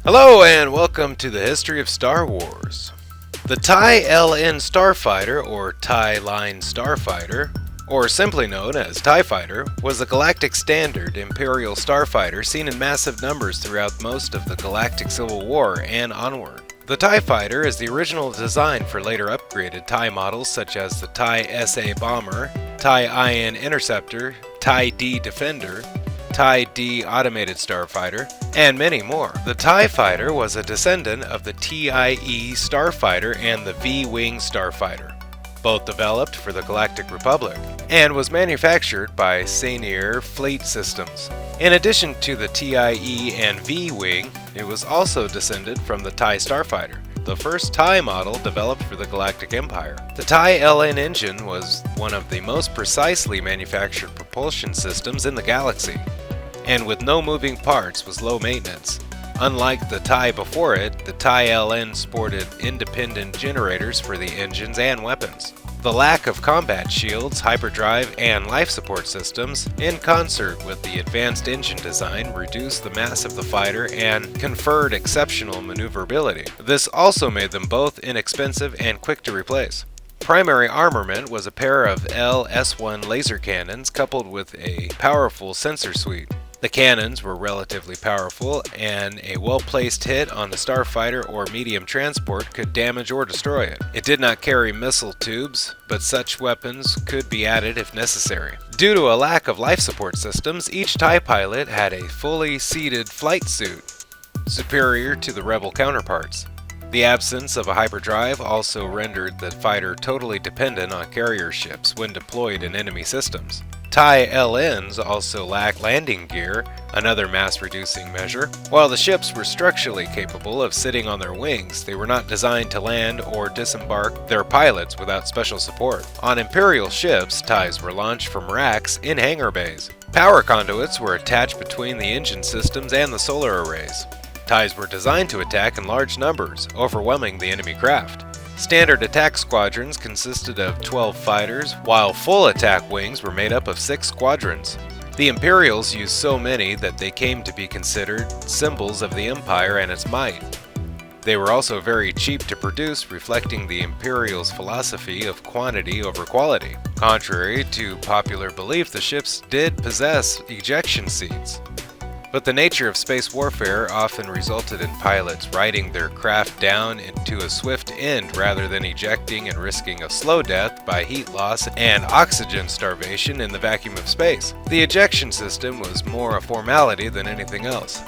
Hello and welcome to the history of Star Wars. The TIE LN Starfighter, or TIE Line Starfighter, or simply known as TIE Fighter, was a galactic standard Imperial starfighter seen in massive numbers throughout most of the Galactic Civil War and onward. The TIE Fighter is the original design for later upgraded TIE models such as the TIE SA Bomber, TIE IN Interceptor, TIE D Defender, TIE D Automated Starfighter, and many more. The TIE Fighter was a descendant of the TIE Starfighter and the V-Wing Starfighter, both developed for the Galactic Republic, and was manufactured by Sainier Fleet Systems. In addition to the TIE and V-Wing, it was also descended from the TIE Starfighter, the first TIE model developed for the Galactic Empire. The TIE LN engine was one of the most precisely manufactured propulsion systems in the galaxy, and with no moving parts was low maintenance. Unlike the TIE before it, the TIE LN sported independent generators for the engines and weapons. The lack of combat shields, hyperdrive, and life support systems, in concert with the advanced engine design, reduced the mass of the fighter and conferred exceptional maneuverability. This also made them both inexpensive and quick to replace. Primary armament was a pair of LS-1 laser cannons coupled with a powerful sensor suite. The cannons were relatively powerful, and a well-placed hit on the starfighter or medium transport could damage or destroy it. It did not carry missile tubes, but such weapons could be added if necessary. Due to a lack of life support systems, each TIE pilot had a fully seated flight suit, superior to the Rebel counterparts. The absence of a hyperdrive also rendered the fighter totally dependent on carrier ships when deployed in enemy systems. TIE LNs also lacked landing gear, another mass-reducing measure. While the ships were structurally capable of sitting on their wings, they were not designed to land or disembark their pilots without special support. On Imperial ships, TIEs were launched from racks in hangar bays. Power conduits were attached between the engine systems and the solar arrays. TIEs were designed to attack in large numbers, overwhelming the enemy craft. Standard attack squadrons consisted of 12 fighters, while full attack wings were made up of 6 squadrons. The Imperials used so many that they came to be considered symbols of the Empire and its might. They were also very cheap to produce, reflecting the Imperials' philosophy of quantity over quality. Contrary to popular belief, the ships did possess ejection seats. But the nature of space warfare often resulted in pilots riding their craft down into a swift end rather than ejecting and risking a slow death by heat loss and oxygen starvation in the vacuum of space. The ejection system was more a formality than anything else.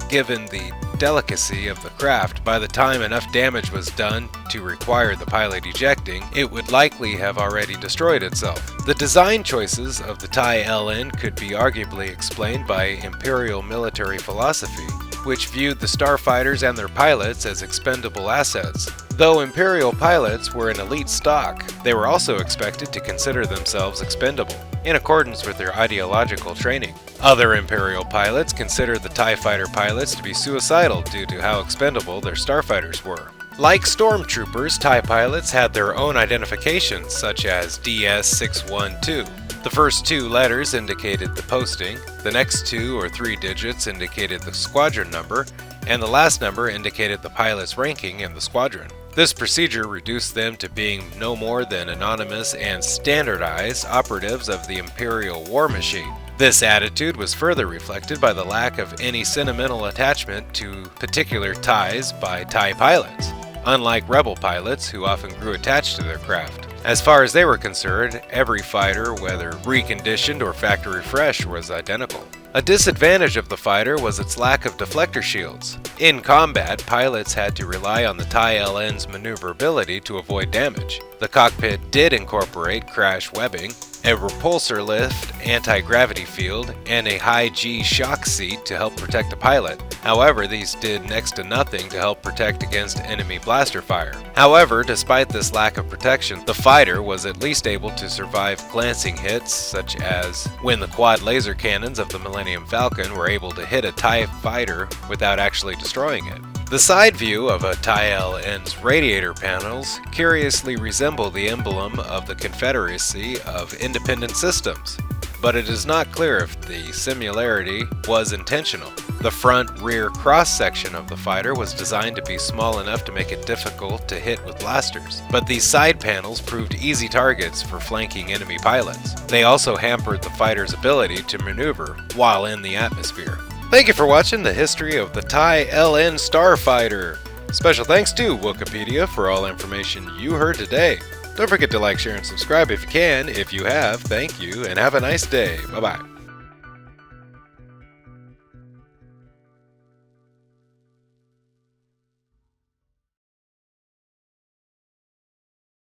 Given the delicacy of the craft, by the time enough damage was done to require the pilot ejecting, it would likely have already destroyed itself. The design choices of the TIE LN could be arguably explained by Imperial military philosophy, which viewed the starfighters and their pilots as expendable assets. Though Imperial pilots were an elite stock, they were also expected to consider themselves expendable, in accordance with their ideological training. Other Imperial pilots considered the TIE fighter pilots to be suicidal due to how expendable their starfighters were. Like stormtroopers, TIE pilots had their own identifications, such as DS-612. The first 2 letters indicated the posting, the next 2 or 3 digits indicated the squadron number, and the last number indicated the pilot's ranking in the squadron. This procedure reduced them to being no more than anonymous and standardized operatives of the Imperial war machine. This attitude was further reflected by the lack of any sentimental attachment to particular TIEs by TIE pilots, unlike Rebel pilots who often grew attached to their craft. As far as they were concerned, every fighter, whether reconditioned or factory fresh, was identical. A disadvantage of the fighter was its lack of deflector shields. In combat, pilots had to rely on the TIE LN's maneuverability to avoid damage. The cockpit did incorporate crash webbing, a repulsor lift anti-gravity field, and a high-G shock seat to help protect the pilot. However, these did next to nothing to help protect against enemy blaster fire. However, despite this lack of protection, the fighter was at least able to survive glancing hits, such as when the quad laser cannons of the Millennium Falcon were able to hit a TIE fighter without actually destroying it. The side view of a TIE LN's radiator panels curiously resemble the emblem of the Confederacy of Independent Systems, but it is not clear if the similarity was intentional. The front-rear cross-section of the fighter was designed to be small enough to make it difficult to hit with blasters, but these side panels proved easy targets for flanking enemy pilots. They also hampered the fighter's ability to maneuver while in the atmosphere. Thank you for watching the history of the TIE LN Starfighter. Special thanks to Wikipedia for all information you heard today. Don't forget to like, share, and subscribe if you can. If you have, thank you, and have a nice day. Bye-bye.